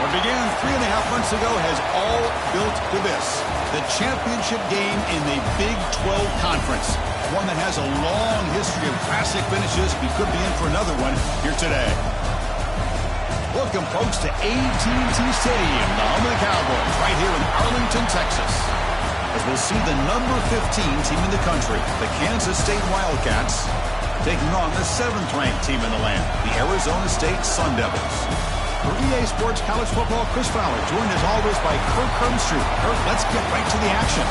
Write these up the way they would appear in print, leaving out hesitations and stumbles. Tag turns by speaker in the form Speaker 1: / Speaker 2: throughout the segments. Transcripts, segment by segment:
Speaker 1: What began 3.5 months ago has all built to this. The championship game in the Big 12 Conference. One that has a long history of classic finishes. We could be in for another one here today. Welcome, folks, to AT&T Stadium, the home of the Cowboys, right here in Arlington, Texas. As we'll see the number 15 team in the country, the Kansas State Wildcats, taking on the 7th-ranked team in the land, the Arizona State Sun Devils. For EA Sports College Football, Chris Fowler, joined as always by Kirk Hermstreet. Kirk, let's get right to the action.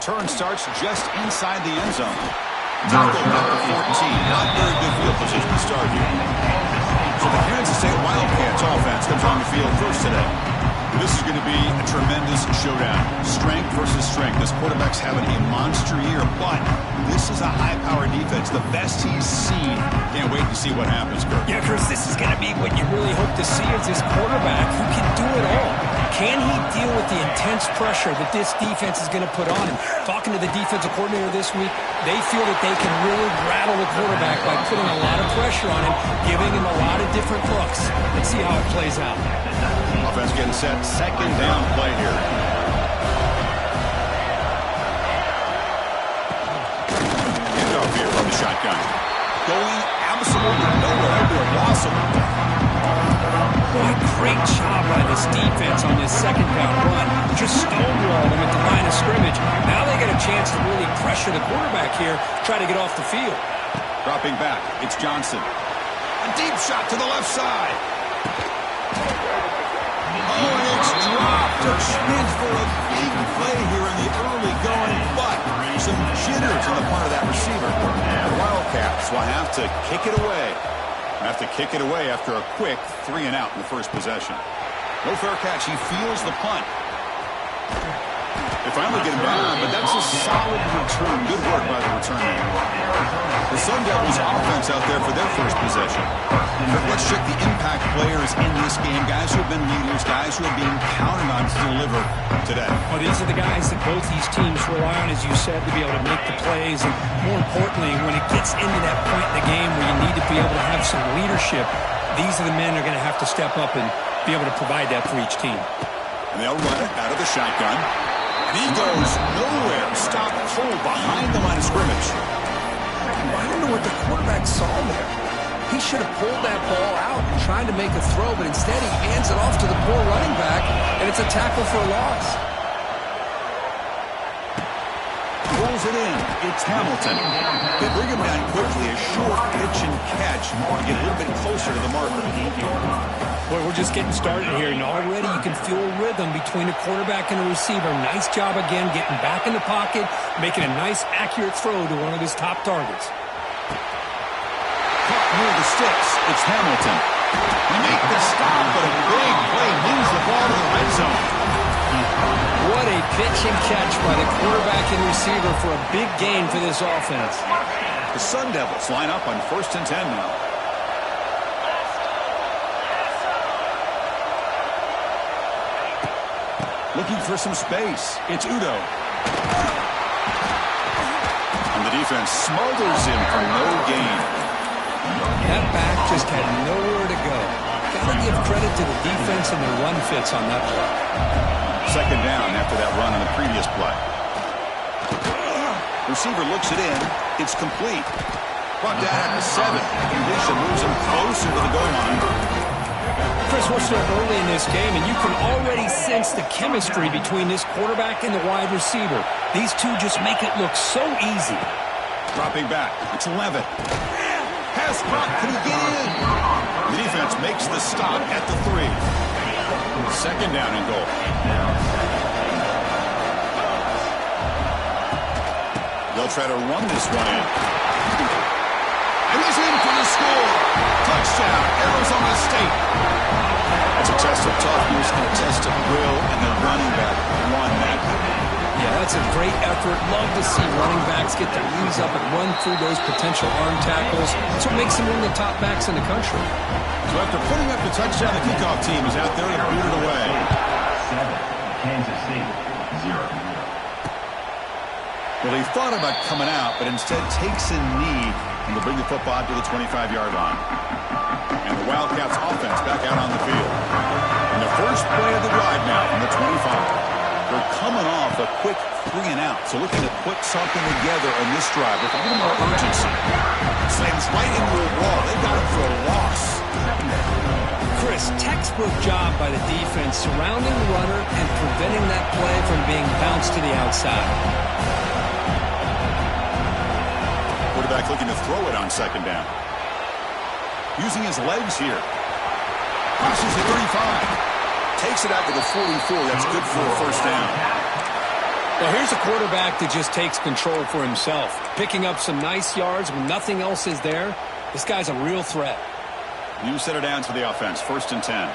Speaker 1: Turn starts just inside the end zone. Tackle number 14. Not very good field position to start here. So the Kansas State Wildcats offense comes on the field first today. This is going to be a tremendous showdown. Strength versus strength. This quarterback's having a monster year, but this is a high-powered defense, the best he's seen. Can't wait to see what happens, Kirk.
Speaker 2: Yeah, Chris, this is going to be what you really hope to see is this quarterback who can do it all. Can he deal with the intense pressure that this defense is going to put on him? Talking to the defensive coordinator this week, they feel that they can really rattle the quarterback by putting a lot of pressure on him, giving him a lot of different looks. Let's see how it plays out.
Speaker 1: Offense getting set. Second down play here. Handoff here from the shotgun. Going absolutely nowhere after a loss of it.
Speaker 2: What a great job by this defense on this second down run. Just stonewalled him at the line of scrimmage. Now they get a chance to really pressure the quarterback here, try to get off the field.
Speaker 1: Dropping back, it's Johnson. A deep shot to the left side. Oh, and it's dropped. A chance for a big play here in the early going, but some jitters on the part of that receiver. The Wildcats will have to kick it away. Have to kick it away after a quick 3-and-out in the first possession. No fair catch. He feels the punt. They finally get him down, but that's a solid return. Good work by the return man. The Sun Devils offense out there for their first possession. Let's check the impact players in this game. Guys who have been leaders, guys who are being counted on to deliver today.
Speaker 2: Well, these are the guys that both these teams rely on, as you said, to be able to make the plays. And more importantly, when it gets into that point in the game where you need to be able to have some leadership, these are the men that are going to have to step up and be able to provide that for each team.
Speaker 1: And they'll run it out of the shotgun. And he goes nowhere. Stop full behind the line of scrimmage.
Speaker 3: I don't know what the quarterback saw there. He should have pulled that ball out and tried to make a throw, but instead he hands it off to the poor running back, and it's a tackle for a loss.
Speaker 1: Pulls it in. It's Hamilton. They bring him down quickly. A short pitch and catch to get a little bit closer to the marker.
Speaker 2: Boy, we're just getting started here, and already you can feel a rhythm between the quarterback and the receiver. Nice job again getting back in the pocket, making a nice, accurate throw to one of his top targets.
Speaker 1: Caught near the sticks. It's Hamilton. He make the stop, but a big play moves the ball to the red zone.
Speaker 2: What a pitch and catch by the quarterback and receiver for a big gain for this offense.
Speaker 1: The Sun Devils line up on 1st and 10 now. Looking for some space. It's Udo. And the defense smothers him for no gain.
Speaker 2: That back just had nowhere to go. Got to give credit to the defense and their run fits on that play.
Speaker 1: Second down after that run on the previous play. Receiver looks it in. It's complete. Brought down at the 7. Condition moves him closer to the goal line.
Speaker 2: Chris, we're still early in this game, and you can already sense the chemistry between this quarterback and the wide receiver. These two just make it look so easy.
Speaker 1: Dropping back. It's 11. Pass block. Can he get in? The defense makes the stop at the 3. Second down and goal. They'll try to run this one in. And he's in for the score. Touchdown, Arizona State. It's a test of toughness and a test of will, and the running back won that.
Speaker 2: Yeah, that's a great effort. Love to see running backs get their knees up and run through those potential arm tackles. That's what makes them one of the top backs in the country.
Speaker 1: So after putting up the touchdown, the kickoff team is out there to boot it away.
Speaker 4: 7, Kansas City, 0.
Speaker 1: Well, he thought about coming out, but instead takes a knee and will bring the football to the 25-yard line. And the Wildcats offense back out on the field. And the first play of the drive now from the 25. They're coming off a quick 3-and-out, so looking to put something together in this drive with a little more urgency. Slams right into a wall. They got it for a loss.
Speaker 2: Chris, textbook job by the defense surrounding the runner and preventing that play from being bounced to the outside.
Speaker 1: Quarterback looking to throw it on second down. Using his legs here. Crosses the 35. Takes it out to the 44. That's good for a first down.
Speaker 2: Well, here's a quarterback that just takes control for himself. Picking up some nice yards when nothing else is there. This guy's a real threat.
Speaker 1: New set of downs for the offense. 1st and 10.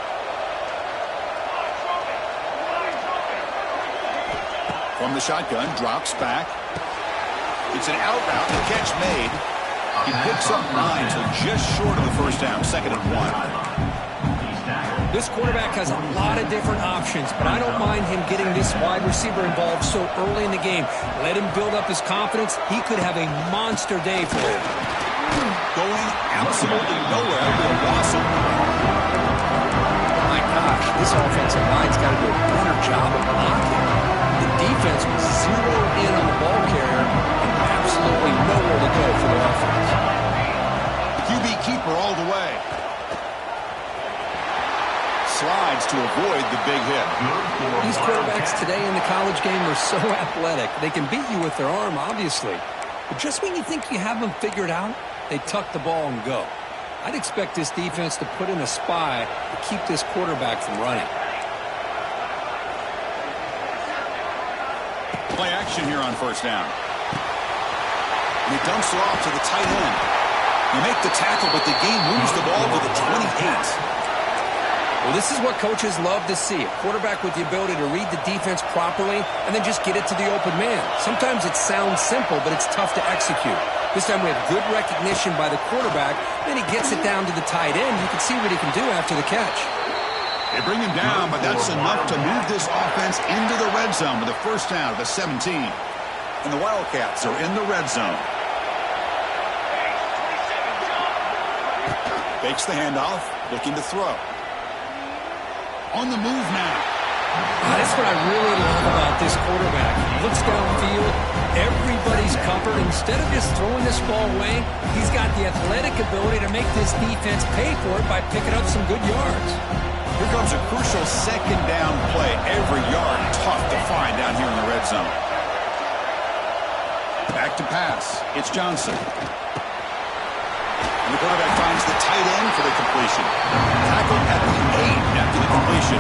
Speaker 1: From the shotgun, drops back. It's an out route. The catch made. He picks up 9, so just short of the first down. 2nd and 1.
Speaker 2: This quarterback has a lot of different options, but I don't mind him getting this wide receiver involved so early in the game. Let him build up his confidence. He could have a monster day for him.
Speaker 1: Going absolutely nowhere. That'll be a loss of.
Speaker 2: My gosh, this offensive line's got to do a better job of blocking. The defense was zeroed in on the ball carrier and absolutely nowhere to go for the offense.
Speaker 1: QB keeper all the way. Slides to avoid the big hit.
Speaker 2: These quarterbacks today in the college game are so athletic. They can beat you with their arm, obviously. But just when you think you have them figured out, they tuck the ball and go. I'd expect this defense to put in a spy to keep this quarterback from running.
Speaker 1: Play action here on first down. And he dumps it off to the tight end. You make the tackle, but the game moves the ball to the 28.
Speaker 2: Well, this is what coaches love to see. A quarterback with the ability to read the defense properly and then just get it to the open man. Sometimes it sounds simple, but it's tough to execute. This time we have good recognition by the quarterback. Then he gets it down to the tight end. You can see what he can do after the catch.
Speaker 1: They bring him down, but that's enough to move this offense into the red zone with a first down at the 17. And the Wildcats are in the red zone. Fakes the handoff, looking to throw. On the move now.
Speaker 2: That's what I really love about this quarterback. He looks downfield, everybody's covered. Instead of just throwing this ball away, he's got the athletic ability to make this defense pay for it by picking up some good yards.
Speaker 1: Here comes a crucial second down play. Every yard tough to find down here in the red zone. Back to pass. It's Johnson. And the quarterback finds the tight end for the completion. Tackled at the 8 after the completion.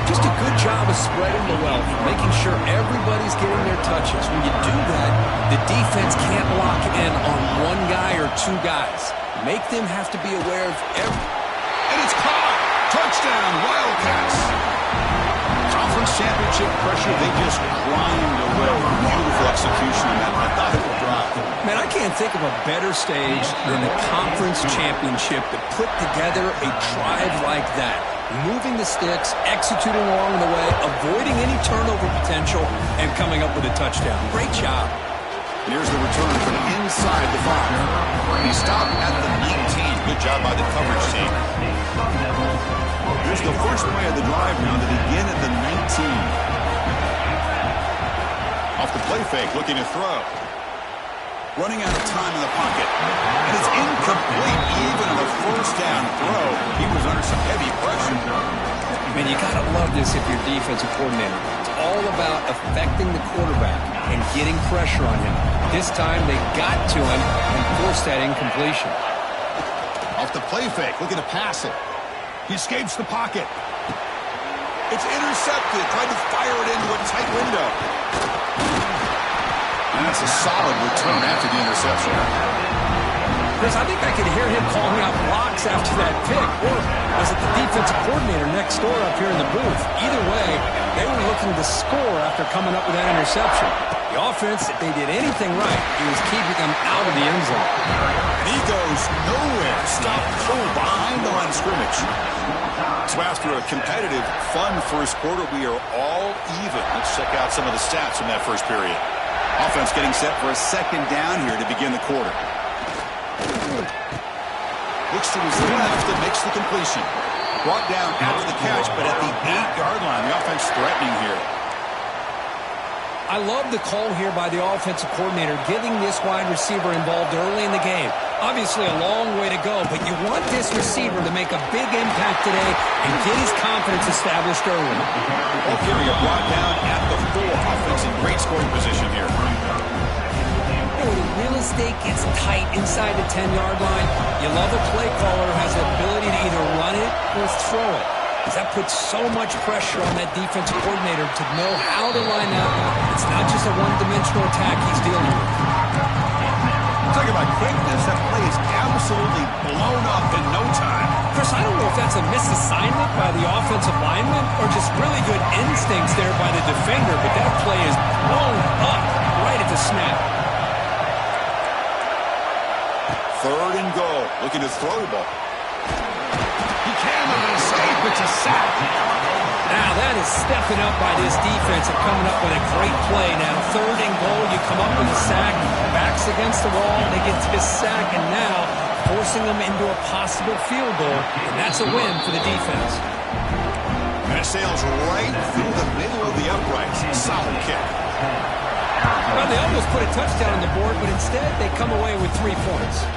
Speaker 2: Just a good job of spreading the wealth, making sure everybody's getting their touches. When you do that, the defense can't lock in on one guy or two guys. Make them have to be aware of every...
Speaker 1: And it's caught! Touchdown, Wildcats! Conference championship pressure, they just grind away. Beautiful execution on that methodical drive.
Speaker 2: Man, I can't think of a better stage than the conference championship to put together a drive like that. Moving the sticks, executing along the way, avoiding any turnover potential, and coming up with a touchdown. Great job.
Speaker 1: And here's the return from inside the 5. He stopped at the 19. Good job by the coverage team. Here's the first play of the drive now to begin at the 19. Off the play fake, looking to throw. Running out of time in the pocket. And it's incomplete even on a first down throw. He was under some heavy pressure.
Speaker 2: Man, you got to love this if you're defensive coordinator. It's all about affecting the quarterback and getting pressure on him. This time they got to him and forced that incompletion.
Speaker 1: Off the play fake, looking to pass it. He escapes the pocket. It's intercepted. Tried to fire it into a tight window. And that's a solid return after the interception.
Speaker 2: Chris, I think I could hear him calling out blocks after that pick. Or was it the defensive coordinator next door up here in the booth? Either way, they were looking to score after coming up with that interception. The offense, if they did anything right, he was keeping them out of the end zone.
Speaker 1: And he goes nowhere. Stop cold behind the line of scrimmage. So after a competitive, fun first quarter, we are all even. Let's check out some of the stats from that first period. Offense getting set for a second down here to begin the quarter. Looks to his left and makes the completion. Brought down after the catch, but at the 8-yard line, the offense threatening here.
Speaker 2: I love the call here by the offensive coordinator, getting this wide receiver involved early in the game. Obviously a long way to go, but you want this receiver to make a big impact today and get his confidence established early.
Speaker 1: Ball carrier brought down at the 4. Offense in great scoring position here.
Speaker 2: When the real estate gets tight inside the 10-yard line, you love a play caller who has the ability to either run it or throw it. That puts so much pressure on that defensive coordinator to know how to line up. It's not just a one-dimensional attack he's dealing with.
Speaker 1: Talking about quickness, that play is absolutely blown up in no time.
Speaker 2: Chris, I don't know if that's a misassignment by the offensive lineman or just really good instincts there by the defender, but that play is blown up right at the snap.
Speaker 1: 3rd and goal. Looking to throw the ball. He can with an escape. It's a sack.
Speaker 2: Now that is stepping up by this defense and coming up with a great play. Now 3rd and goal, you come up with a sack, backs against the wall, they get this sack, and now forcing them into a possible field goal, and that's a win for the defense.
Speaker 1: And it sails right through the middle of the uprights. Solid kick.
Speaker 2: Well, they almost put a touchdown on the board, but instead they come away with 3 points.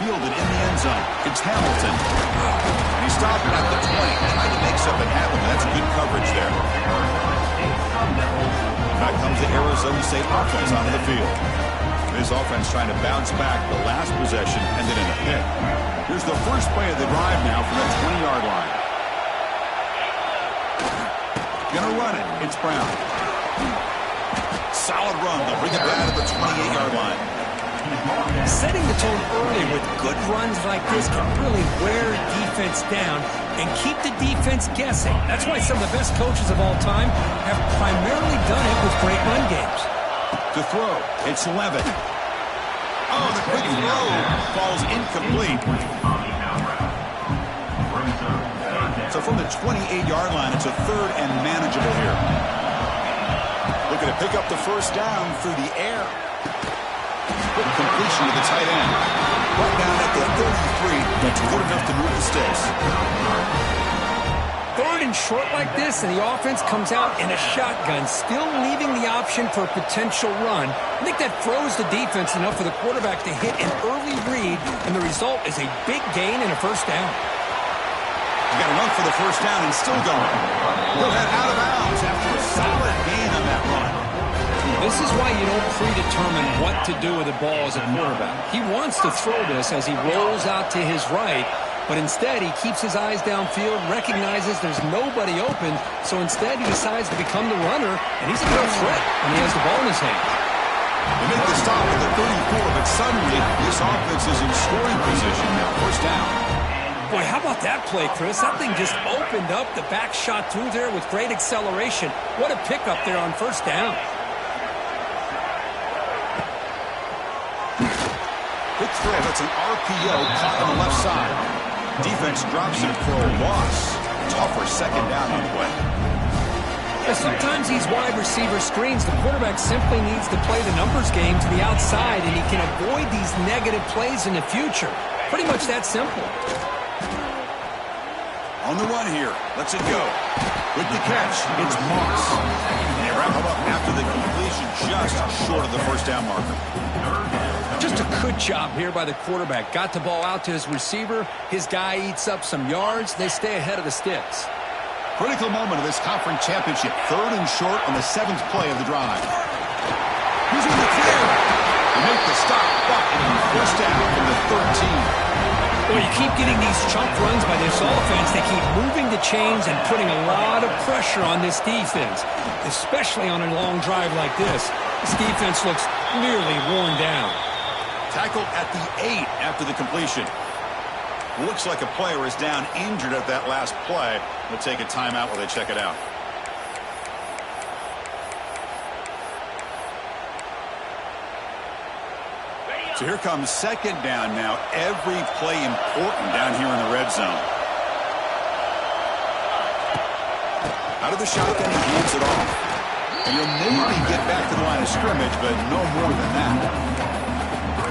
Speaker 1: Fielded in the end zone. It's Hamilton. And he stopped at the 20, trying to make something happen. That's good coverage there. Back comes the Arizona State offense onto the field. This offense trying to bounce back. The last possession ended in a pick. Here's the first play of the drive now from the 20-yard line. Gonna run it. It's Brown. Solid run. They'll bring it down to the 28-yard line.
Speaker 2: Setting the tone early with good runs like this can really wear a defense down and keep the defense guessing. That's why some of the best coaches of all time have primarily done it with great run games.
Speaker 1: To throw, it's Levitt. Oh, the quick throw falls incomplete. So from the 28-yard line, it's a 3rd and manageable here. Looking to pick up the first down through the air. Good completion to the tight end. Brought down at the 33. That's good enough to move the sticks.
Speaker 2: 3rd and short like this, and the offense comes out in a shotgun, still leaving the option for a potential run. I think that throws the defense enough for the quarterback to hit an early read, and the result is a big gain and a first down.
Speaker 1: You got to run for the first down and still going. He'll head out of bounds after a solid gain on that run.
Speaker 2: This is why you don't predetermine what to do with the ball as a quarterback. He wants to throw this as he rolls out to his right, but instead he keeps his eyes downfield, recognizes there's nobody open, so instead he decides to become the runner, and he's a real threat when he has the ball in his hand.
Speaker 1: They make the stop at the 34, but suddenly this offense is in scoring position now. First down.
Speaker 2: Boy, how about that play, Chris? That thing just opened up. The back shot through there with great acceleration. What a pickup there on first down.
Speaker 1: Quick throw, that's an RPO caught on the left side. Defense drops it for a loss. Tougher second down on the way.
Speaker 2: Sometimes these wide receiver screens, the quarterback simply needs to play the numbers game to the outside, and he can avoid these negative plays in the future. Pretty much that simple.
Speaker 1: On the run here. Let's it go. With the catch, it's Moss. And they wrap him up after the completion, just short of the first down marker.
Speaker 2: Just a good job here by the quarterback. Got the ball out to his receiver. His guy eats up some yards. They stay ahead of the sticks.
Speaker 1: Critical moment of this conference championship. 3rd and short on the 7th play of the drive. He's in the clear. They make the stop, but first down from the 13.
Speaker 2: Well, you keep getting these chunk runs by this offense. They keep moving the chains and putting a lot of pressure on this defense, especially on a long drive like this. This defense looks nearly worn down.
Speaker 1: Tackled at the 8 after the completion. Looks like a player is down injured at that last play. We'll take a timeout while they check it out. So here comes second down now. Every play important down here in the red zone. Out of the shotgun, he hands it off. And you'll maybe get back to the line of scrimmage, but no more than that.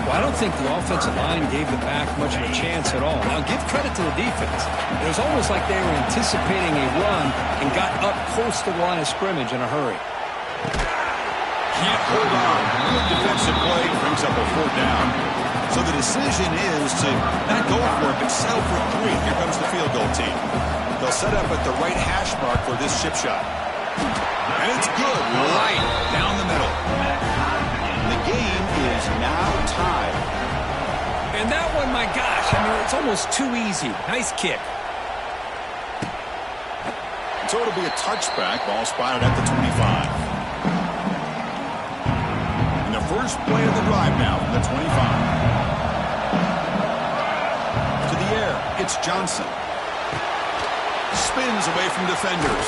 Speaker 2: Well, I don't think the offensive line gave the back much of a chance at all. Now, give credit to the defense. It was almost like they were anticipating a run and got up close to the line of scrimmage in a hurry.
Speaker 1: Can't hold on. Good defensive play brings up a 4th down. So the decision is to not go for it, but settle for 3. Here comes the field goal team. They'll set up at the right hash mark for this chip shot. And it's good. Right down the middle. The game is now tied.
Speaker 2: And that one, my gosh, I mean, it's almost too easy. Nice kick.
Speaker 1: So it'll be a touchback. Ball spotted at the 25. And the first play of the drive now from the 25. To the air, it's Johnson. Spins away from defenders.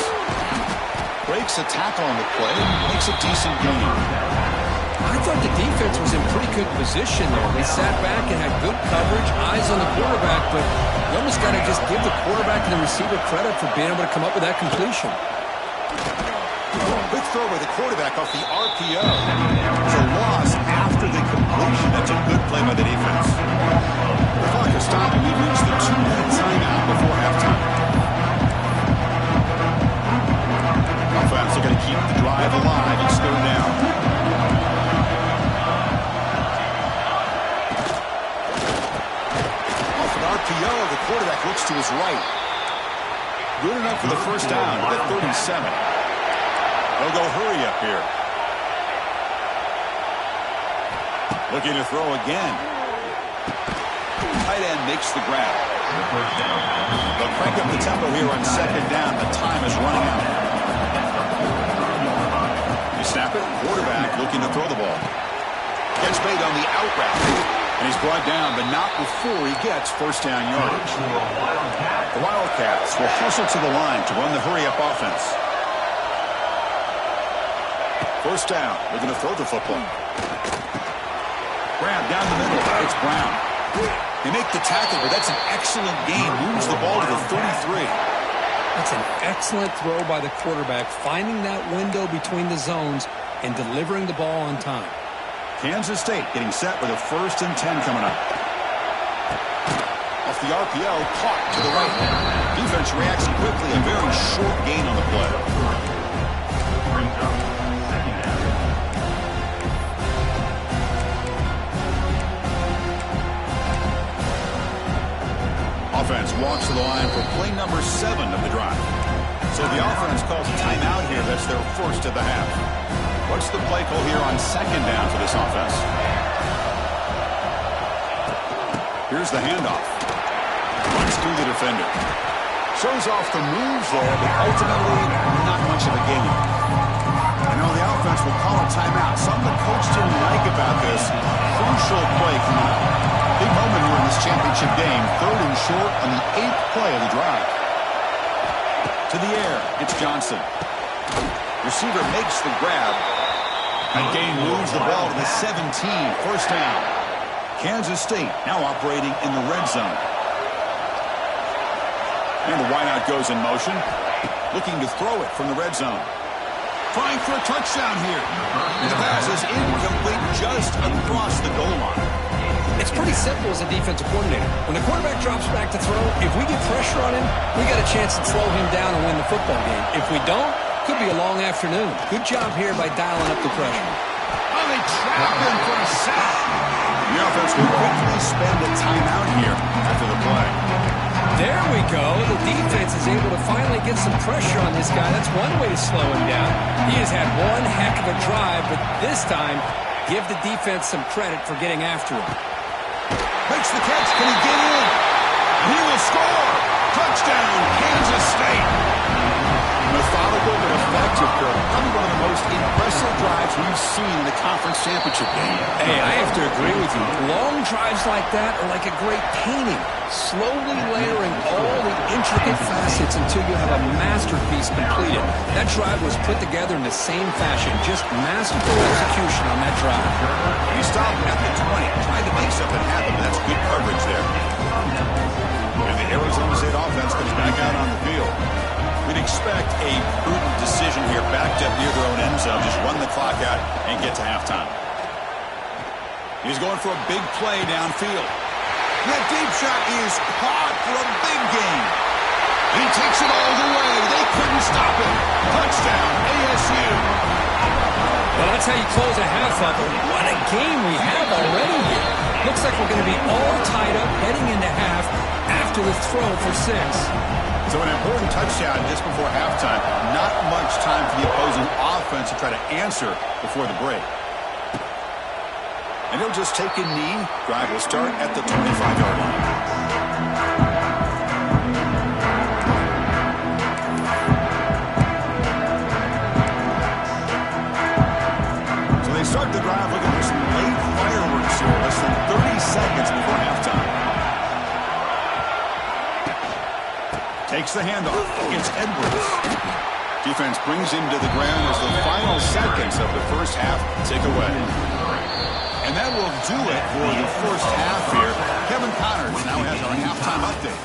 Speaker 1: Breaks a tackle on the play and makes a decent gain.
Speaker 2: I thought the defense was in pretty good position there. They sat back and had good coverage, eyes on the quarterback, but you almost got to just give the quarterback and the receiver credit for being able to come up with that completion.
Speaker 1: Quick throw by the quarterback off the RPO. It's a loss after the completion. That's a good play by the defense. The clock is stopping. We've reached the 2-minute timeout before halftime. Offense are going to keep the drive alive. It's 3rd down. Off an RPO, the quarterback looks to his right. Good enough for the first down at 37. They'll go hurry up here. Looking to throw again. Tight end makes the grab. They'll crank up the tempo here on 2nd down. The time is running out. You snap it. Quarterback looking to throw the ball. Catch made on the out route. And he's brought down, but not before he gets first down yardage. The Wildcats will hustle to the line to run the hurry-up offense. First down. They're going to throw the football. Grab down the middle. It's Brown. They make the tackle, but that's an excellent game. Moves the ball to the 33.
Speaker 2: That's an excellent throw by the quarterback, finding that window between the zones and delivering the ball on time.
Speaker 1: Kansas State getting set with a 1st and 10 coming up. Off the RPO, caught to the right. Defense reacts quickly. A very short gain on the play. Offense walks to the line for play number 7 of the drive. So the offense calls a timeout here. That's their first of the half. What's the play call here on 2nd down for this offense? Here's the handoff. Runs through the defender. Shows off the moves there, but ultimately not much of a gain. And now the offense will call a timeout. Something the coach didn't like about this. Crucial play coming up. Big moment here in this championship game. 3rd and short on the 8th play of the drive. To the air, it's Johnson. Receiver makes the grab. And Gain moves the ball to the 17. First down. Kansas State now operating in the red zone. And the wideout goes in motion. Looking to throw it from the red zone. Trying for a touchdown here. And the pass is incomplete just across the goal line.
Speaker 2: It's pretty simple as a defensive coordinator. When the quarterback drops back to throw, if we get pressure on him, we got a chance to slow him down and win the football game. If we don't, could be a long afternoon. Good job here by dialing up the pressure.
Speaker 1: Oh, they trap him for a sack. The offense will quickly spend a timeout here after the play.
Speaker 2: There we go. The defense is able to finally get some pressure on this guy. That's one way to slow him down. He has had one heck of a drive, but this time, give the defense some credit for getting after him.
Speaker 1: Makes the catch. Can he get in? He will score. Touchdown, Kansas State. Methodical but effective, Kirk. Probably one of the most impressive drives we've seen in a conference championship game.
Speaker 3: Hey, I have to agree with you. Long drives like that are like a great painting, slowly layering all the intricate facets until you have a masterpiece completed. That drive was put together in the same fashion, just masterful execution on that drive.
Speaker 1: He stopped at the 20, trying to make something happen, but that's good coverage there. And the Arizona State offense comes back out on the field. We'd expect a prudent decision here, backed up near their own end zone. Just run the clock out and get to halftime. He's going for a big play downfield.
Speaker 5: That deep shot is caught for a big gain. He takes it all the way. They couldn't stop him. Touchdown, ASU.
Speaker 2: Well, that's how you close a half up. What a game we have already here. Looks like we're going to be all tied up heading into half after the throw for 6.
Speaker 1: So an important touchdown just before halftime. Not much time for the opposing offense to try to answer before the break. And he'll just take a knee. Drive will start at the 25-yard line. So they start the drive looking for some late fireworks here. Less than 30 seconds before halftime. Takes the handoff. It's Edwards. Defense brings him to the ground as the final seconds of the first half tick away. And that will do it for the first half here. Kevin Connors now has our halftime update.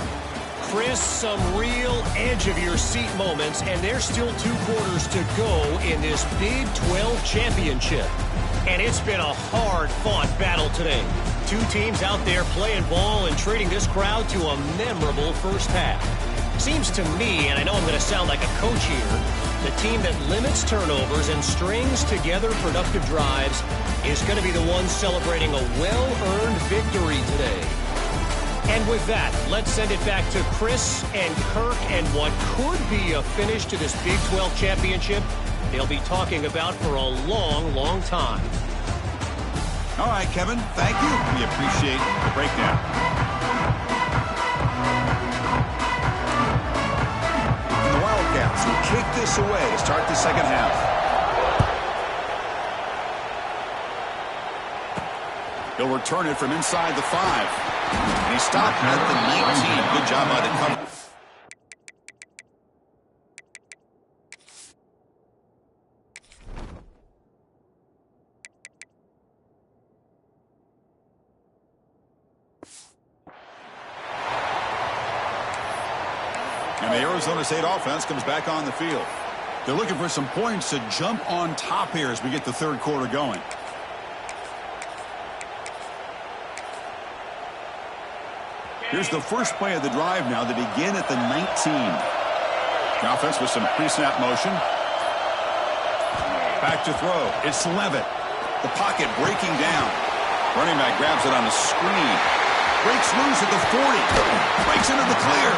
Speaker 6: Chris, some real edge-of-your-seat moments, and there's still 2 quarters to go in this Big 12 championship. And it's been a hard-fought battle today. 2 teams out there playing ball and treating this crowd to a memorable first half. Seems to me, and I know I'm going to sound like a coach here, the team that limits turnovers and strings together productive drives is going to be the one celebrating a well-earned victory today. And with that, let's send it back to Chris and Kirk and what could be a finish to this Big 12 championship they'll be talking about for a long, long time.
Speaker 1: All right, Kevin, thank you. We appreciate the breakdown. The Wildcats will kick this away to start the second half. He'll return it from inside the 5. And he stopped at the 19. Good job by the cover. And the Arizona State offense comes back on the field. They're looking for some points to jump on top here as we get the third quarter going. Here's the first play of the drive now. They begin at the 19. The offense with some pre-snap motion. Back to throw. It's Levitt. The pocket breaking down. Running back grabs it on the screen. Breaks loose at the 40. Breaks into the clear.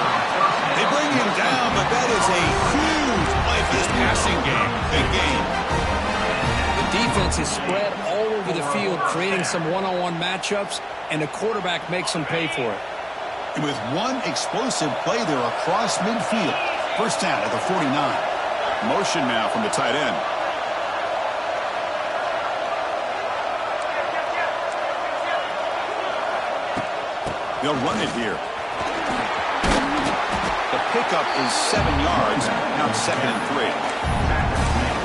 Speaker 1: They bring him down, but that is a huge play for this passing game. Big game.
Speaker 2: The defense is spread all over the field, creating some one-on-one matchups, and the quarterback makes them pay for it.
Speaker 1: And with one explosive play there across midfield. First down at the 49. Motion now from the tight end. They'll run it here. The pickup is 7 yards. Now it's 2nd and 3.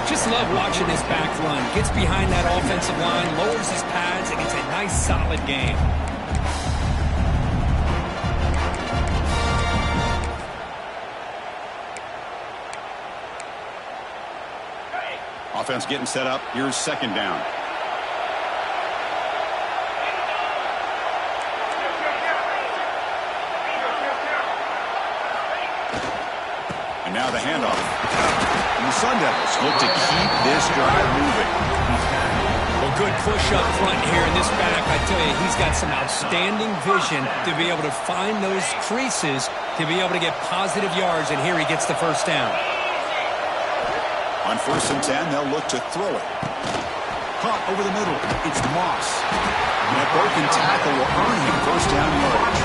Speaker 2: Just love watching this back run. Gets behind that offensive line, lowers his pads, and it's a nice, solid game.
Speaker 1: Offense getting set up. Here's 2nd down. And now the handoff. And the Sun Devils look to keep this drive moving.
Speaker 2: Well, good push up front here in this back. I tell you, he's got some outstanding vision to be able to find those creases, to be able to get positive yards, and here he gets the first down.
Speaker 1: On 1st and 10, they'll look to throw it. Caught over the middle. It's Moss. And a broken tackle will earn him first down yardage.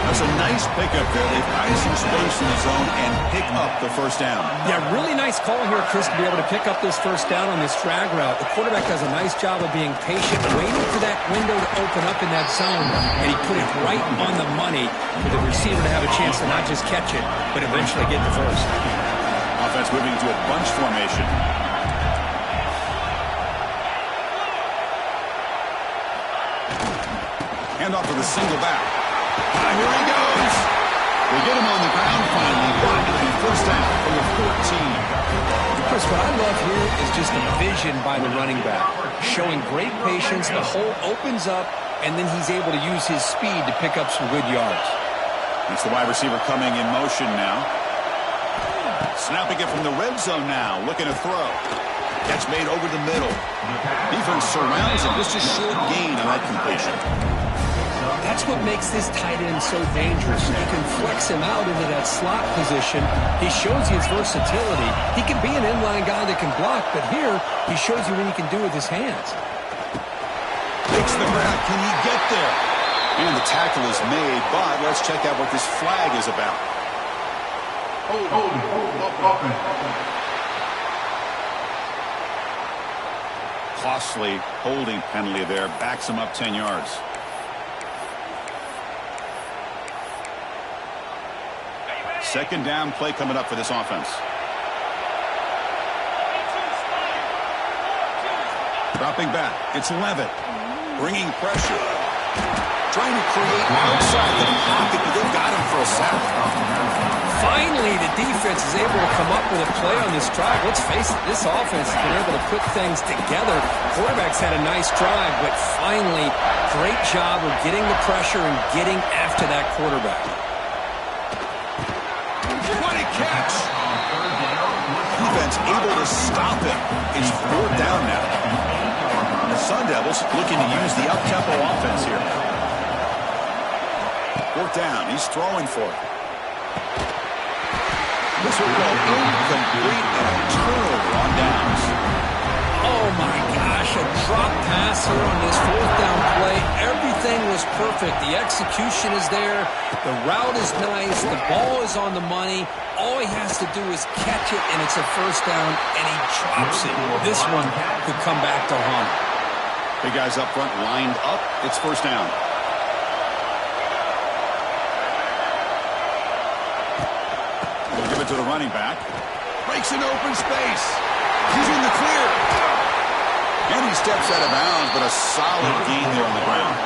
Speaker 1: That's a nice pickup there. They find some space in the zone and pick up the first down.
Speaker 2: Yeah, really nice call here, Chris, to be able to pick up this first down on this drag route. The quarterback does a nice job of being patient, waiting for that window to open up in that zone, and he put it right on the money for the receiver to have a chance to not just catch it, but eventually get the first.
Speaker 1: Offense moving into a bunch formation. Hand off to the single back. Here he goes. They get him on the ground finally. First down from the 14.
Speaker 2: Chris, what I love here is just the vision by the running back. Showing great patience, the hole opens up, and then he's able to use his speed to pick up some good yards.
Speaker 1: It's the wide receiver coming in motion now. Snapping it from the red zone now. Looking to throw. Catch made over the middle. Defense surrounds him. Just a short gain on that completion.
Speaker 2: That's what makes this tight end so dangerous. You can flex him out into that slot position. He shows you his versatility. He can be an inline guy that can block, but here he shows you what he can do with his hands.
Speaker 1: Takes the grab. Can he get there? And the tackle is made, but let's check out what this flag is about. Costly holding penalty there. Backs him up 10 yards. Second down play coming up for this offense. Dropping back. It's Levitt. Bringing pressure. Trying to create outside the pocket, but they've got him for a sack.
Speaker 2: Finally, the defense is able to come up with a play on this drive. Let's face it, this offense has been able to put things together. Quarterback's had a nice drive, but finally, great job of getting the pressure and getting after that quarterback.
Speaker 1: What a catch! Defense able to stop him. It's fourth down now. And the Sun Devils looking to use the up-tempo offense here. Fourth down. He's throwing for it. This will go incomplete and a turnover on downs.
Speaker 2: Oh my gosh, a drop pass here on this fourth down play. Everything was perfect. The execution is there. The route is nice. The ball is on the money. All he has to do is catch it, and it's a first down, and he drops it. This one could come back to haunt.
Speaker 1: Big guys up front lined up. It's first down. We'll give it to the running back. Breaks an open space. He's in the clear. And he steps out of bounds, but a solid gain there on the ground.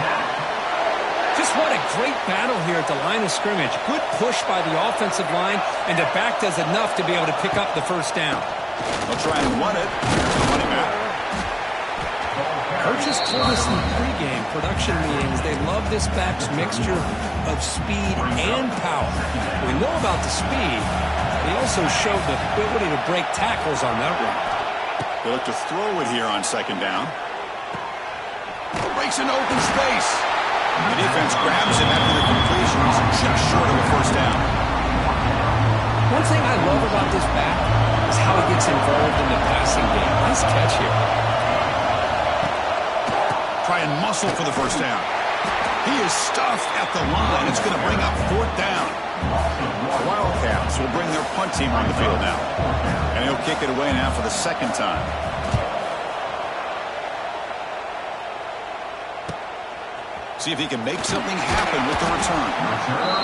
Speaker 2: Just what a great battle here at the line of scrimmage. Good push by the offensive line, and the back does enough to be able to pick up the first down.
Speaker 1: They'll try and run it. Running back.
Speaker 2: Coach has told us in the pregame production meetings they love this back's mixture of speed and power. We know about the speed. He also showed the ability to break tackles on that run.
Speaker 1: They look to throw it here on second down. Breaks an open space. The defense grabs him after the completion. He's just short of a first down.
Speaker 2: One thing I love about this back is how he gets involved in the passing game. Nice catch here.
Speaker 1: Try and muscle for the first down. He is stuffed at the line. It's going to bring up fourth down. The Wildcats will bring their punt team on the field now. And he'll kick it away now for the second time. See if he can make something happen with the return.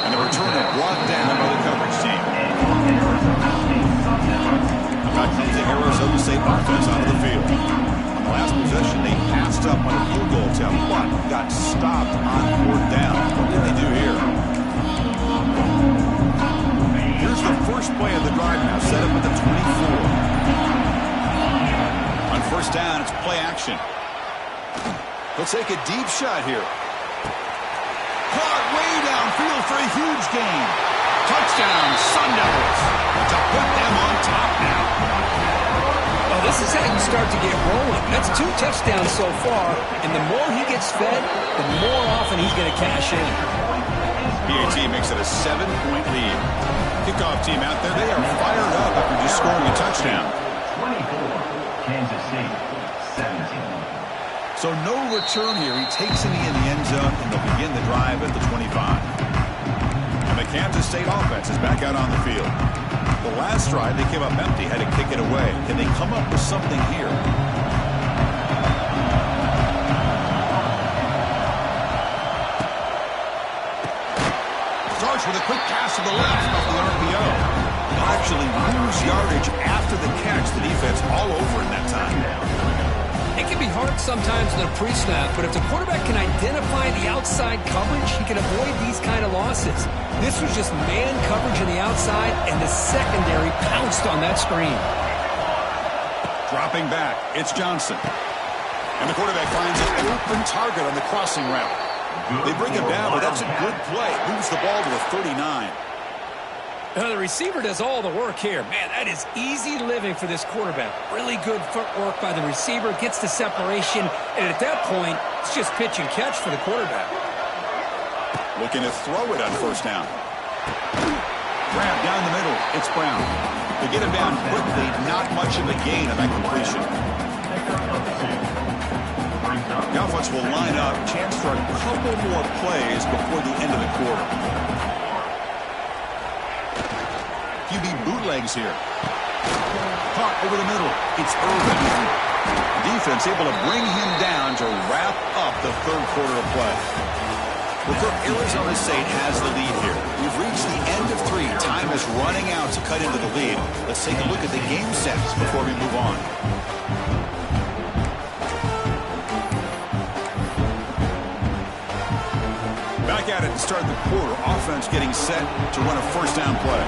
Speaker 1: And the return is brought down by the coverage team. Back comes the Arizona State offense out of the field. On the last possession, they passed up on a field goal attempt, but got stopped on fourth down. What did they do here? Here's the first play of the drive now, set up at the 24. On first down, it's play action. He'll take a deep shot here. Caught way downfield for a huge gain. Touchdown, Sun Devils. To put them on top now.
Speaker 2: Well, this is how you start to get rolling. That's 2 touchdowns so far, and the more he gets fed, the more often he's going to cash in.
Speaker 1: PAT makes it a 7-point lead. Kickoff team out there, they are fired up after just scoring a touchdown.
Speaker 4: 24, Kansas City, 17.
Speaker 1: So no return here. He takes it in the end zone, and they'll begin the drive at the 25. And the Kansas State offense is back out on the field. The last drive, they came up empty, had to kick it away. Can they come up with something here? Starts with a quick pass to the left off the RPO. They'll actually lose yardage after the catch. The defense all over in that time.
Speaker 2: It can be hard sometimes in a pre-snap, but if the quarterback can identify the outside coverage, he can avoid these kind of losses. This was just man coverage on the outside, and the secondary pounced on that screen.
Speaker 1: Dropping back, it's Johnson. And the quarterback finds an open target on the crossing route. They bring him down, but that's a good play. Moves the ball to the 39.
Speaker 2: The receiver does all the work here. Man, that is easy living for this quarterback. Really good footwork by the receiver, gets the separation, and at that point, it's just pitch and catch for the quarterback.
Speaker 1: Looking to throw it on first down. Grab down the middle, it's Brown. They get him down quickly, not much of a gain on that completion. The offense will line up, chance for a couple more plays before the end of the quarter. QB bootlegs here. Caught over the middle. It's Irvin. Defense able to bring him down to wrap up the third quarter of play. Well, Cook, Arizona State has the lead here. We've reached the end of 3. Time is running out to cut into the lead. Let's take a look at the game sets before we move on. Back at it to start the quarter. Offense getting set to run a first down play.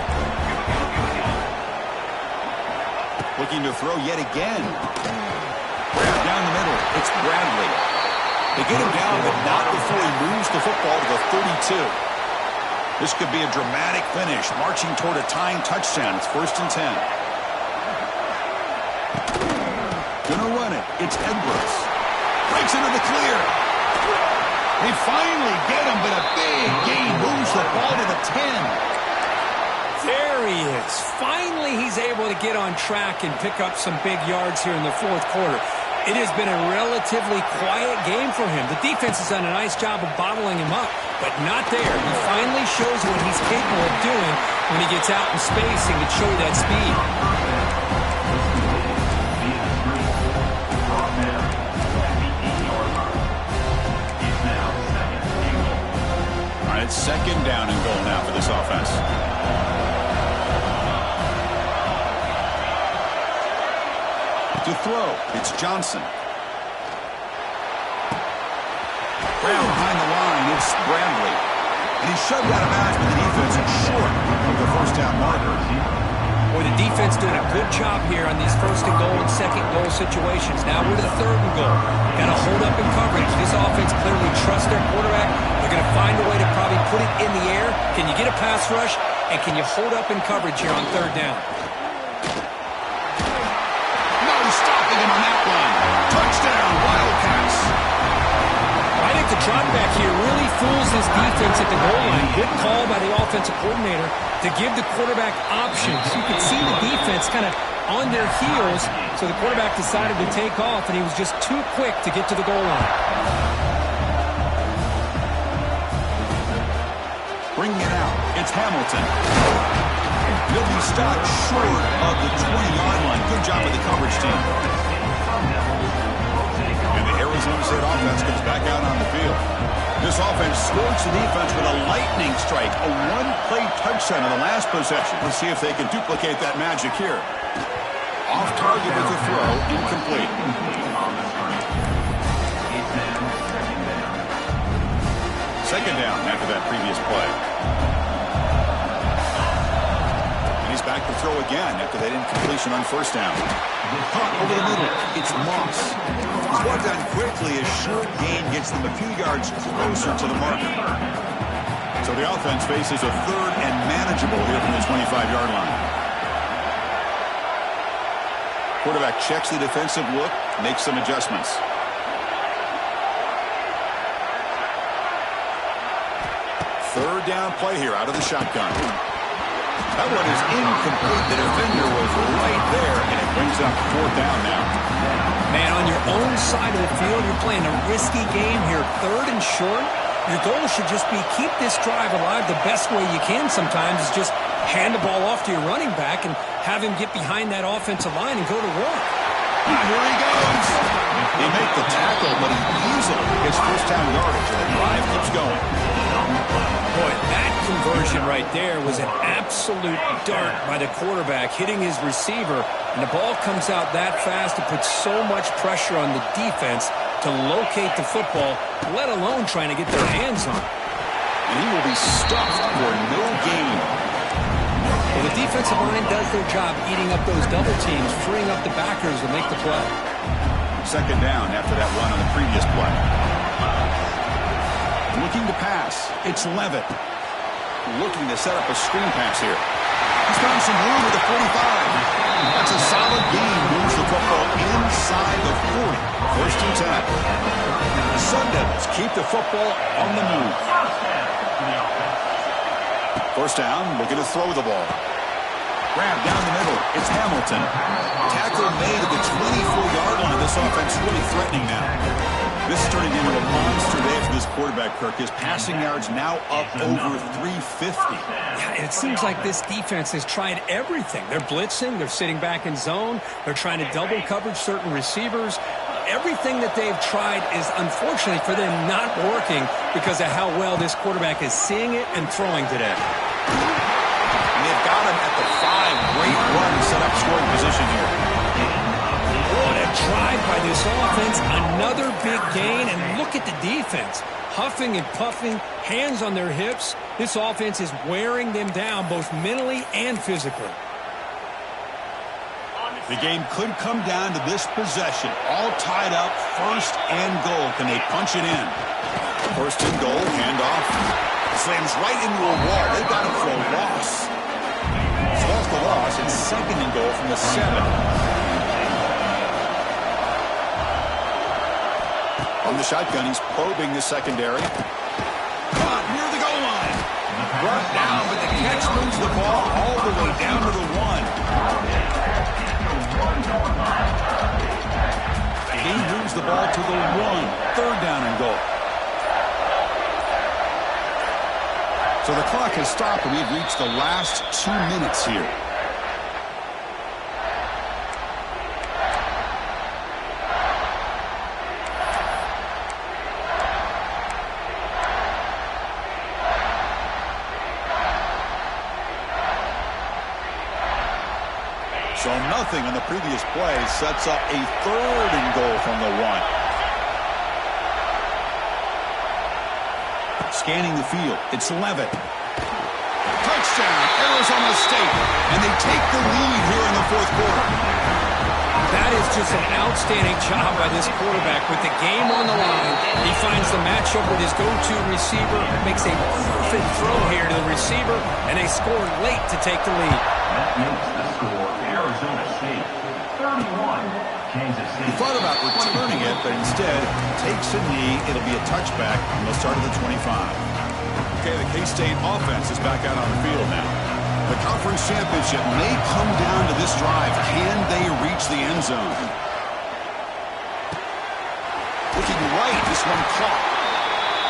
Speaker 1: Looking to throw yet again. Grab down the middle. It's Bradley. They get him down, but not before he moves the football to the 32. This could be a dramatic finish, marching toward a tying touchdown. It's 1st and 10. Gonna run it. It's Edwards. Breaks into the clear. They finally get him, but a big gain moves the ball to the 10.
Speaker 2: There he is. Finally, he's able to get on track and pick up some big yards here in the fourth quarter. It has been a relatively quiet game for him. The defense has done a nice job of bottling him up, but not there. He finally shows what he's capable of doing when he gets out in space and can show you that speed.
Speaker 1: All right, 2nd down and goal now for this offense. To throw, it's Johnson. Brown behind the line, it's Bradley. And he's shoved out of bounds by the defense and short of the first down marker.
Speaker 2: Boy, the defense doing a good job here on these 1st and goal and 2nd goal situations. Now we're to the 3rd and goal. Got to hold up in coverage. This offense clearly trusts their quarterback. They're going to find a way to probably put it in the air. Can you get a pass rush? And can you hold up in coverage here on 3rd down?
Speaker 1: Stopping him on that one. Touchdown, Wildcats.
Speaker 2: I think the drop back here really fools this defense at the goal line. Good call by the offensive coordinator to give the quarterback options. You could see the defense kind of on their heels, so the quarterback decided to take off, and he was just too quick to get to the goal line.
Speaker 1: Bringing it out, it's Hamilton. He'll be stopped short of the 20-yard line. Good job of the coverage team. And the Arizona State offense comes back out on the field. This offense scorched the defense with a lightning strike, a one-play touchdown in the last possession. Let's see if they can duplicate that magic here. Off target with the throw, incomplete. Second down after that previous play. Back to throw again after that incompletion on first down. Caught over the middle. It's Moss. He's brought down quickly. A short gain gets them a few yards closer to the marker. So the offense faces a 3rd and manageable here from the 25-yard line. Quarterback checks the defensive look, makes some adjustments. Third down play here out of the shotgun. That one is incomplete. The defender was right there, and it brings up 4th down now.
Speaker 2: Man, on your own side of the field, you're playing a risky game here. 3rd and short. Your goal should just be keep this drive alive the best way you can sometimes is just hand the ball off to your running back and have him get behind that offensive line and go to work.
Speaker 1: Here he goes. They make the tackle, but he easily gets first down yardage, and the drive keeps going.
Speaker 2: Boy, that conversion right there was an absolute dart by the quarterback hitting his receiver, and the ball comes out that fast to put so much pressure on the defense to locate the football, let alone trying to get their hands on it.
Speaker 1: And he will be stuffed for no gain.
Speaker 2: Well, the defensive line does their job eating up those double teams, freeing up the backers to make the play.
Speaker 1: Second down after that run on the previous play. Looking to pass. It's Levitt. Looking to set up a screen pass here. He's found some room at the 45. That's a solid gain. Moves the football inside the 40. First and 10. The Sun Devils keep the football on the move. First down, looking to throw the ball. Grab down the middle. It's Hamilton. Tackle made at the 24-yard line. This offense really threatening now. This is turning into a monster day for this quarterback, Kirk. His passing yards now up over 350.
Speaker 2: Yeah, it seems like this defense has tried everything. They're blitzing. They're sitting back in zone. They're trying to double coverage certain receivers. Everything that they've tried is, unfortunately for them, not working because of how well this quarterback is seeing it and throwing today.
Speaker 1: And they've got him at the 5. Great run to set up scoring position here.
Speaker 2: What a drive by this offense. Another big gain, and look at the defense. Huffing and puffing, hands on their hips. This offense is wearing them down both mentally and physically.
Speaker 1: The game could come down to this possession. All tied up, first and goal. Can they punch it in? First and goal, handoff. Slams right into a wall. They got him for a loss. So that's the loss. It's second and goal from the 7. On the shotgun, he's probing the secondary. Caught near the goal line. Brought down, but the catch moves the ball all the way down to the 1. He moves the ball to the 1. Third down and goal. So the clock has stopped, and we've reached the last 2 minutes here. So nothing on the previous play sets up a third and goal from the 1. Scanning the field, it's Levitt. Touchdown, Arizona State. And they take the lead here in the fourth quarter.
Speaker 2: That is just an outstanding job by this quarterback with the game on the line. He finds the matchup with his go-to receiver, makes a perfect throw here to the receiver, and they score late to take the lead.
Speaker 4: That makes the score Arizona State 31, Kansas City.
Speaker 1: He thought about returning it, but instead takes a knee. It'll be a touchback, and they'll start at the 25. Okay, the K-State offense is back out on the field now. The conference championship may come down to this drive. Can they reach the end zone? Looking right, this one caught.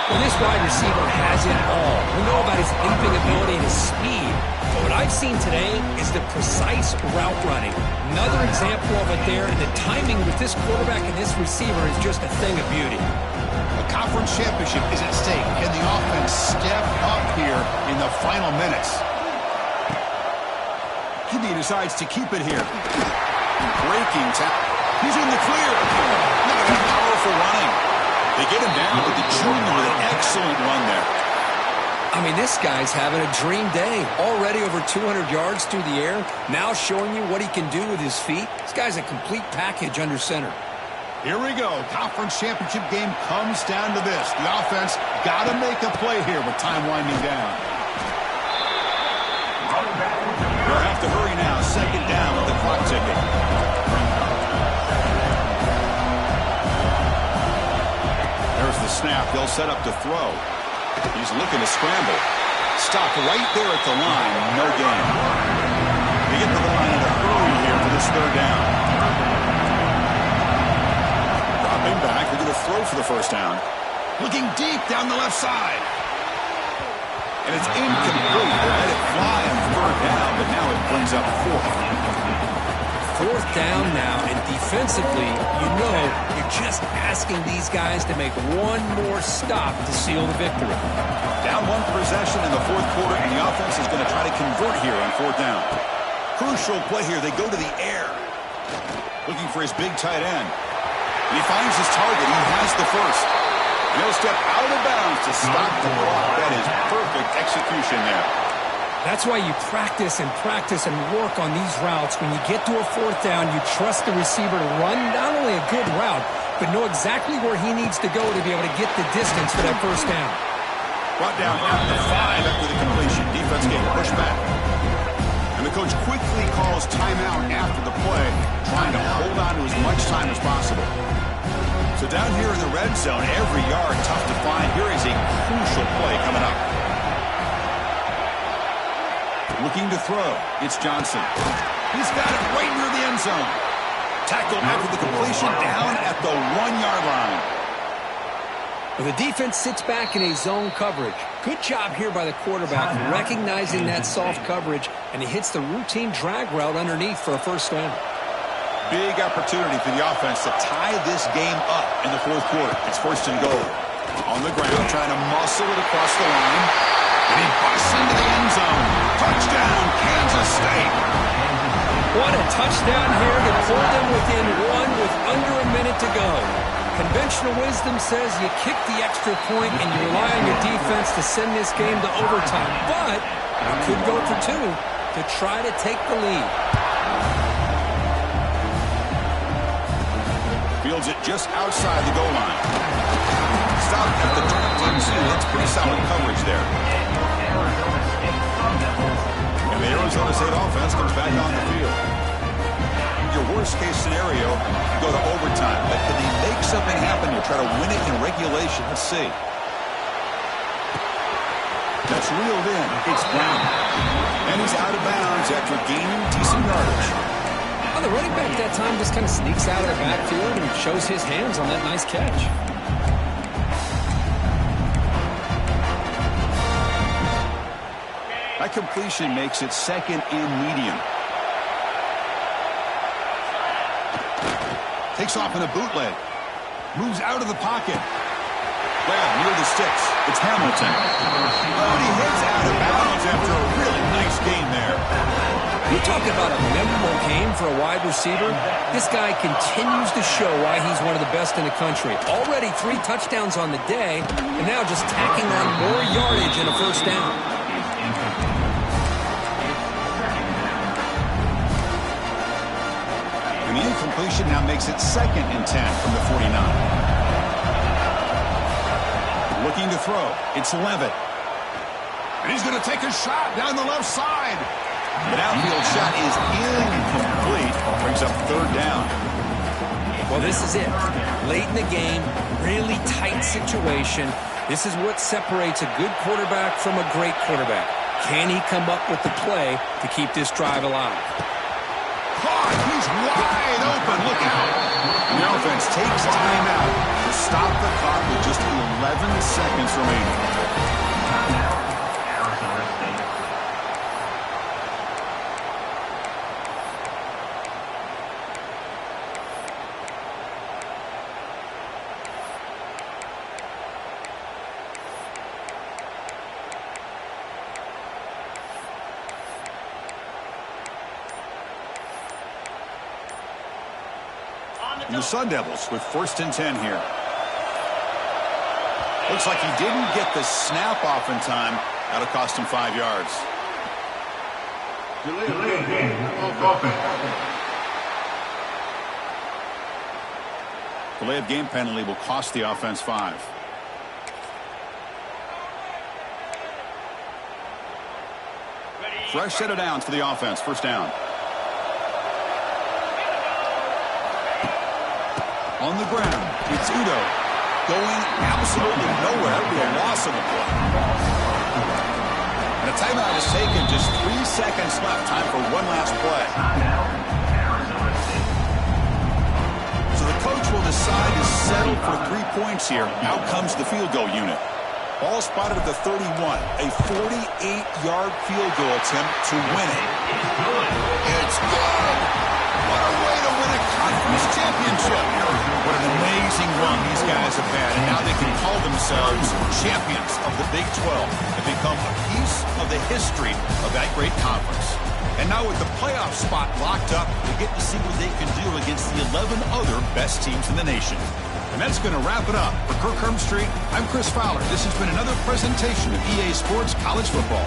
Speaker 2: Well, this wide receiver has it all. We know about his leaping ability and his speed. But what I've seen today is the precise route running. Another example of it there, and the timing with this quarterback and this receiver is just a thing of beauty.
Speaker 1: The conference championship is at stake. Can the offense step up here in the final minutes? He decides to keep it here. Breaking tackle. He's in the clear. Look at that powerful running. They get him down with the junior with an excellent run there.
Speaker 2: I mean, this guy's having a dream day. Already over 200 yards through the air. Now showing you what he can do with his feet. This guy's a complete package under center.
Speaker 1: Here we go. Conference championship game comes down to this. The offense got to make a play here with time winding down. They'll have to hurry now. Second down with the clock ticking. There's the snap. They'll set up to throw. He's looking to scramble. Stop right there at the line. No gain. They get to the line in a hurry here for this third down. Dropping back. They're going to throw for the first down. Looking deep down the left side. And it's incomplete. They let it fly on third down, but now it brings up fourth.
Speaker 2: Fourth down now, and defensively, you know you're just asking these guys to make one more stop to seal the victory.
Speaker 1: Down one possession in the fourth quarter, and the offense is going to try to convert here on fourth down. Crucial play here. They go to the air. Looking for his big tight end. And he finds his target. He has the first. And he'll step out of bounds to stop the block. That is perfect execution there.
Speaker 2: That's why you practice and work on these routes. When you get to a fourth down, you trust the receiver to run not only a good route, but know exactly where he needs to go to be able to get the distance for that first down.
Speaker 1: Brought down at the 5 after the completion. Defense getting pushed back. And the coach quickly calls timeout after the play, trying to hold on to as much time as possible. So down here in the red zone, every yard tough to find. Here is a crucial play coming up. Looking to throw. It's Johnson. He's got it right near the end zone. Tackled after the completion down at the 1-yard line.
Speaker 2: Well, the defense sits back in a zone coverage. Good job here by the quarterback recognizing that soft coverage, and he hits the routine drag route underneath for a first down.
Speaker 1: Big opportunity for the offense to tie this game up in the fourth quarter. It's first and goal. On the ground, trying to muscle it across the line. And he busts into the end zone. Touchdown, Kansas State.
Speaker 2: What a touchdown here to pull them within one with under a minute to go. Conventional wisdom says you kick the extra point and you rely on your defense to send this game to overtime. But you could go for two to try to take the lead.
Speaker 1: Fields it just outside the goal line. Stop at the 22. That's pretty solid coverage there. And the Arizona State offense comes back on the field. Your worst-case scenario, you go to overtime. But can he make something happen here? Try to win it in regulation. Let's see. That's reeled in. It's Brown. And he's out of bounds after gaining decent yardage.
Speaker 2: Well, the running back that time just kind of sneaks out of the backfield and shows his hands on that nice catch.
Speaker 1: That completion makes it second and medium. Takes off in a bootleg. Moves out of the pocket. Grab near the sticks. It's Hamilton. Oh, and he heads out of bounds after a really nice game there.
Speaker 2: You're talking about a memorable game for a wide receiver. This guy continues to show why he's one of the best in the country. Already 3 touchdowns on the day, and now just tacking on more yardage in a first down.
Speaker 1: And the incompletion now makes it second and 10 from the 49. Looking to throw. It's Levitt. And he's going to take a shot down the left side. An outfield shot is incomplete. Brings up third down.
Speaker 2: Well, this is it. Late in the game, really tight situation. This is what separates a good quarterback from a great quarterback. Can he come up with the play to keep this drive alive?
Speaker 1: Caught. He's wide open. Look out. The offense takes time out to stop the clock with just 11 seconds remaining. And the Sun Devils with first and 10 here. Looks like he didn't get the snap off in time. That'll cost him 5 yards.
Speaker 4: Delay game. Offense.
Speaker 1: Delay of game penalty will cost the offense 5. Fresh set of downs for the offense. First down. On the ground, it's Udo going absolutely nowhere. That would be a loss of the play. And a timeout is taken. Just 3 seconds left. Time for one last play. So the coach will decide to settle for 3 points here. Out comes the field goal unit. Ball spotted at the 31. A 48-yard field goal attempt to win it. It's good! What a way to win a conference championship. What an amazing run these guys have had, and now they can call themselves champions of the Big 12 and become a piece of the history of that great conference. And now with the playoff spot locked up, we get to see what they can do against the 11 other best teams in the nation. And that's going to wrap it up. For Kirk Street, I'm Chris Fowler. This has been another presentation of EA Sports College Football.